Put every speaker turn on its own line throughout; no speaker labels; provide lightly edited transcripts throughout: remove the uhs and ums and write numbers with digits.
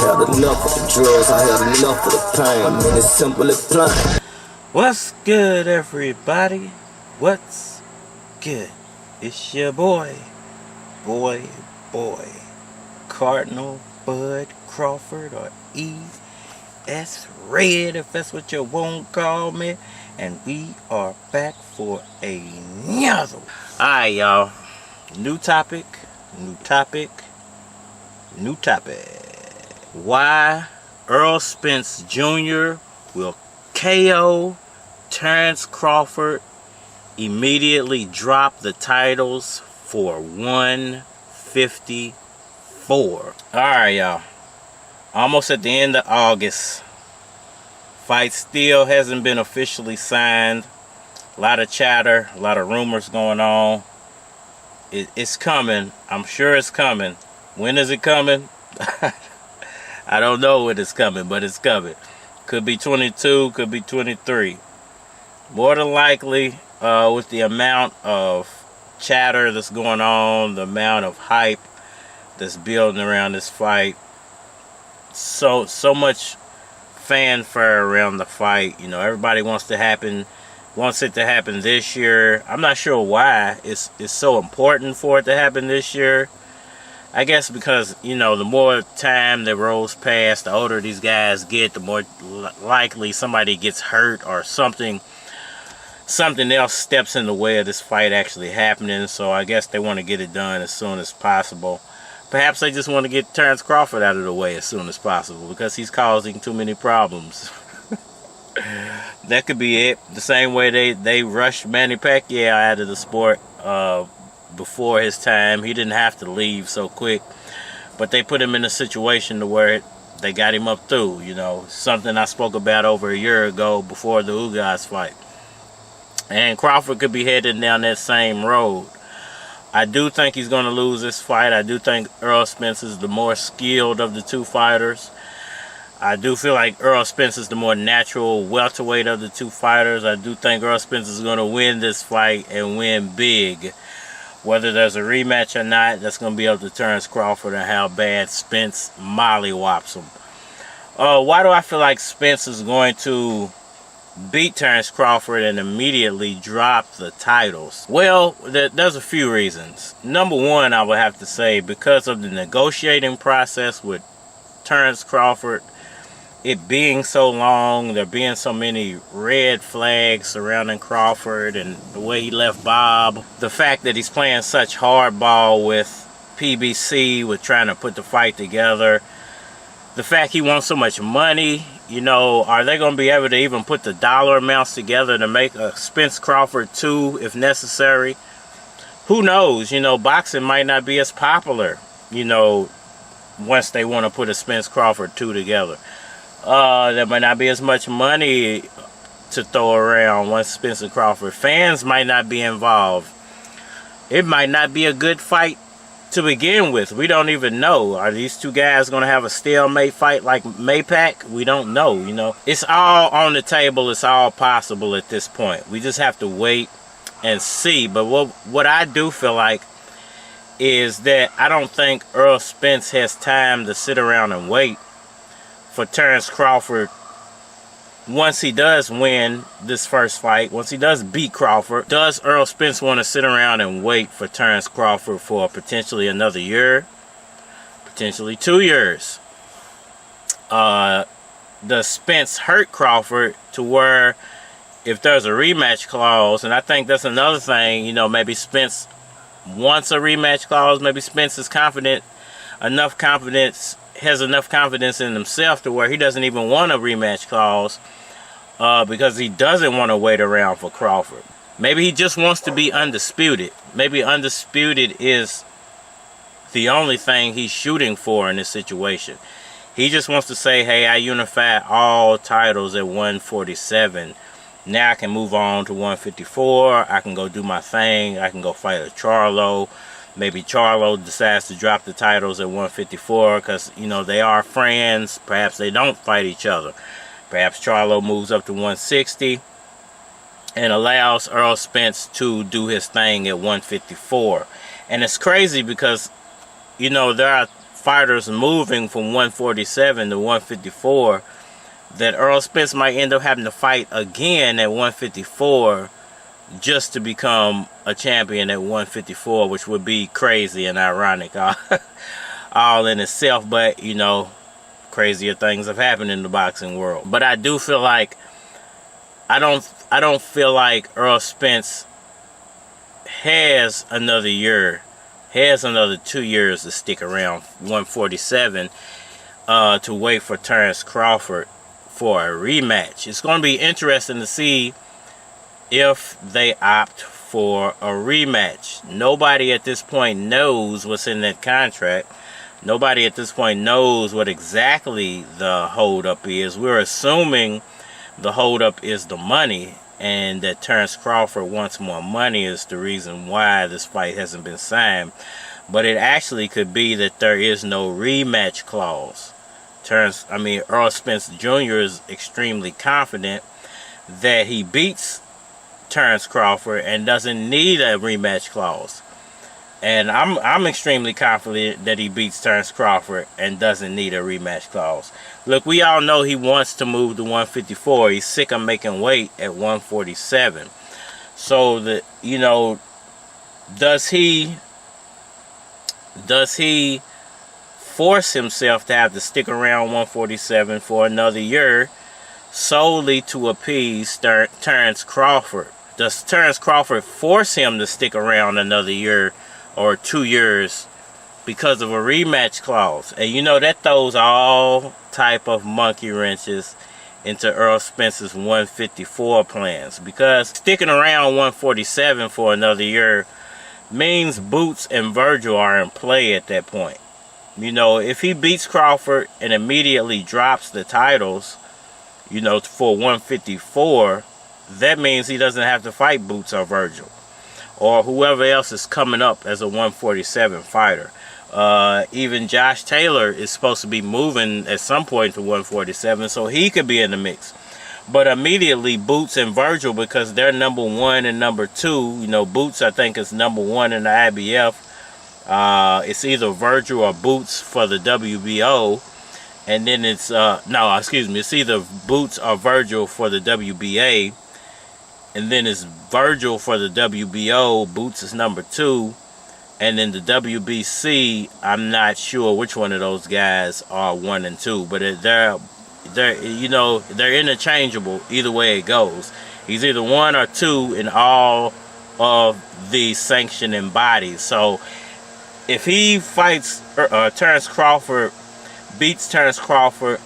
had enough of the drugs, I had enough of the pain. I mean, it's simple and plain.
What's good, everybody? What's good? It's your boy, Cardinal Bud Crawford, or E.S. Red, if that's what you won't call me. And we are back for another. Alright, y'all. New topic. Why Errol Spence Jr. will KO Terence Crawford, immediately drop the titles for 154. Alright, y'all. Almost at the end of August. Fight still hasn't been officially signed. A lot of chatter, a lot of rumors going on. It's coming. I'm sure it's coming. When is it coming? I don't know when it's coming, but it's coming. Could be 22, could be 23. More than likely, with the amount of chatter that's going on, the amount of hype that's building around this fight, so much fanfare around the fight. You know, everybody wants it to happen this year. I'm not sure why it's so important for it to happen this year. I guess because, you know, the more time that rolls past, the older these guys get, the more likely somebody gets hurt or something else steps in the way of this fight actually happening. So I guess they want to get it done as soon as possible. Perhaps they just want to get Terence Crawford out of the way as soon as possible because he's causing too many problems. That could be it. The same way they rushed Manny Pacquiao out of the sport before his time. He didn't have to leave so quick, but they put him in a situation to where they got him up through. You know, something I spoke about over a year ago before the Ugas fight. And Crawford could be heading down that same road. I do think he's going to lose this fight. I do think Errol Spence is the more skilled of the two fighters. I do feel like Errol Spence is the more natural welterweight of the two fighters. I do think Errol Spence is going to win this fight and win big. Whether there's a rematch or not, that's going to be up to Terence Crawford and how bad Spence mollywops him. Why do I feel like Spence is going to beat Terence Crawford and immediately drop the titles? Well, there's a few reasons. Number one, I would have to say, because of the negotiating process with Terence Crawford, it being so long, there being so many red flags surrounding Crawford and the way he left Bob, the fact that he's playing such hardball with PBC, with trying to put the fight together, the fact he wants so much money. You know, are they going to be able to even put the dollar amounts together to make a Spence Crawford 2 if necessary? Who knows? You know, boxing might not be as popular, you know, once they want to put a Spence Crawford 2 together. There might not be as much money to throw around once Spence and Crawford. Fans might not be involved. It might not be a good fight to begin with. We don't even know. Are these two guys going to have a stalemate fight like Maypac? We don't know, you know. It's all on the table. It's all possible at this point. We just have to wait and see. But what I do feel like is that I don't think Errol Spence has time to sit around and wait for Terence Crawford. Once he does win this first fight, once he does beat Crawford, does Errol Spence want to sit around and wait for Terence Crawford for potentially another year? Potentially 2 years? Does Spence hurt Crawford to where if there's a rematch clause, and I think that's another thing, you know, maybe Spence wants a rematch clause, maybe Spence is has enough confidence in himself to where he doesn't even want a rematch clause because he doesn't want to wait around for Crawford. Maybe he just wants to be undisputed. Maybe undisputed is the only thing he's shooting for in this situation. He just wants to say, hey, I unified all titles at 147. Now I can move on to 154. I can go do my thing. I can go fight a Charlo. Maybe Charlo decides to drop the titles at 154 because, you know, they are friends. Perhaps they don't fight each other. Perhaps Charlo moves up to 160 and allows Errol Spence to do his thing at 154. And it's crazy because, you know, there are fighters moving from 147 to 154, that Errol Spence might end up having to fight again at 154 just to become a champion at 154, which would be crazy and ironic all in itself. But, you know, crazier things have happened in the boxing world. But I do feel like, I don't feel like Errol Spence has another year, has another 2 years to stick around 147 to wait for Terence Crawford for a rematch. It's going to be interesting to see if they opt for a rematch. Nobody at this point knows what's in that contract. Nobody at this point knows what exactly the holdup is. We're assuming the holdup is the money, and that Terence Crawford wants more money is the reason why this fight hasn't been signed. But it actually could be that there is no rematch clause. Errol Spence Jr. is extremely confident that he beats Terence Crawford and doesn't need a rematch clause. And I'm extremely confident that he beats Terence Crawford and doesn't need a rematch clause. Look, we all know he wants to move to 154. He's sick of making weight at 147. So does he force himself to have to stick around 147 for another year solely to appease Terence Crawford? Does Terence Crawford force him to stick around another year or 2 years because of a rematch clause? And you know, that throws all type of monkey wrenches into Errol Spence's 154 plans, because sticking around 147 for another year means Boots and Virgil are in play at that point. You know, if he beats Crawford and immediately drops the titles, you know, for 154, that means he doesn't have to fight Boots or Virgil or whoever else is coming up as a 147 fighter. Even Josh Taylor is supposed to be moving at some point to 147, so he could be in the mix. But immediately Boots and Virgil, because they're number 1 and number 2, you know, Boots I think is number 1 in the IBF. It's either Virgil or Boots for the WBO, and then it's it's either Boots or Virgil for the WBA, and then it's Virgil for the WBO. Boots is number 2, and then the WBC, I'm not sure which one of those guys are 1 and 2, but they're interchangeable either way it goes. He's either 1 or 2 in all of the sanctioning bodies. So if he fights Terence Crawford, beats Terence Crawford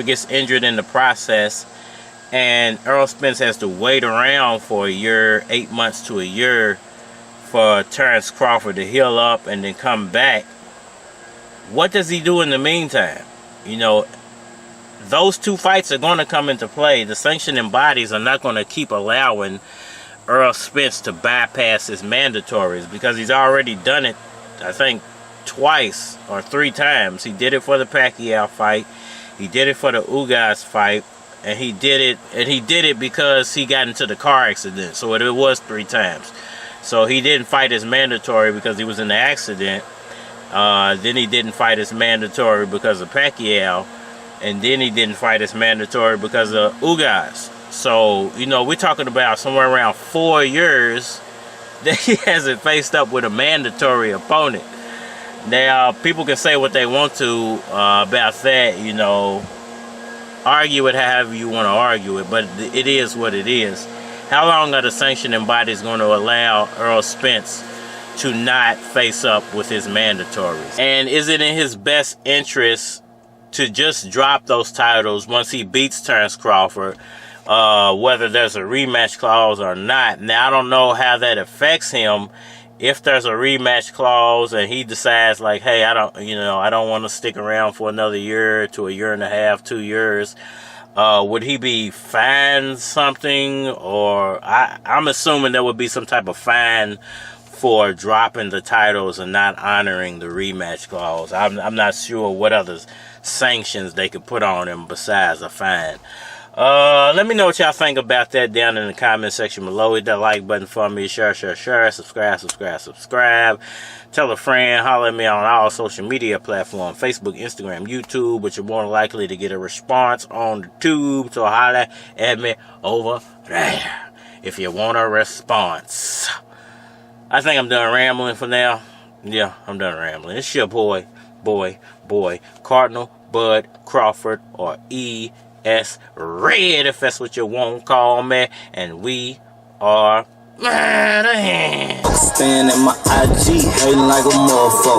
gets injured in the process, and Errol Spence has to wait around for a year, 8 months to a year, for Terence Crawford to heal up and then come back. What does he do in the meantime? You know, those 2 fights are going to come into play. The sanctioning bodies are not going to keep allowing Errol Spence to bypass his mandatories, because he's already done it, I think, twice or 3 times. He did it for the Pacquiao fight. He did it for the Ugas fight. And he did it because he got into the car accident. So it was 3 times. So he didn't fight his mandatory because he was in the accident. Then he didn't fight his mandatory because of Pacquiao. And then he didn't fight his mandatory because of Ugas. So, you know, we're talking about somewhere around 4 years that he hasn't faced up with a mandatory opponent. Now, people can say what they want to about that, you know. Argue it however you want to argue it, but it is what it is. How long are the sanctioning bodies going to allow Errol Spence to not face up with his mandatories? And is it in his best interest to just drop those titles once he beats Terence Crawford, whether there's a rematch clause or not? Now, I don't know how that affects him. If there's a rematch clause and he decides like, hey, I don't want to stick around for another year to a year and a half, 2 years, would he be fined something? Or I'm assuming there would be some type of fine for dropping the titles and not honoring the rematch clause. I'm not sure what other sanctions they could put on him besides a fine. Let me know what y'all think about that down in the comment section below. Hit that like button for me. Share. Subscribe. Tell a friend. Holler at me on all social media platforms. Facebook, Instagram, YouTube. But you're more likely to get a response on the tube. So holler at me over there if you want a response. I think I'm done rambling for now. Yeah, I'm done rambling. It's your boy, Cardinal Bud Crawford, or E.S. Red, if that's what you want to call me. And we are...
Staying in my IG, hating like a motherfucker.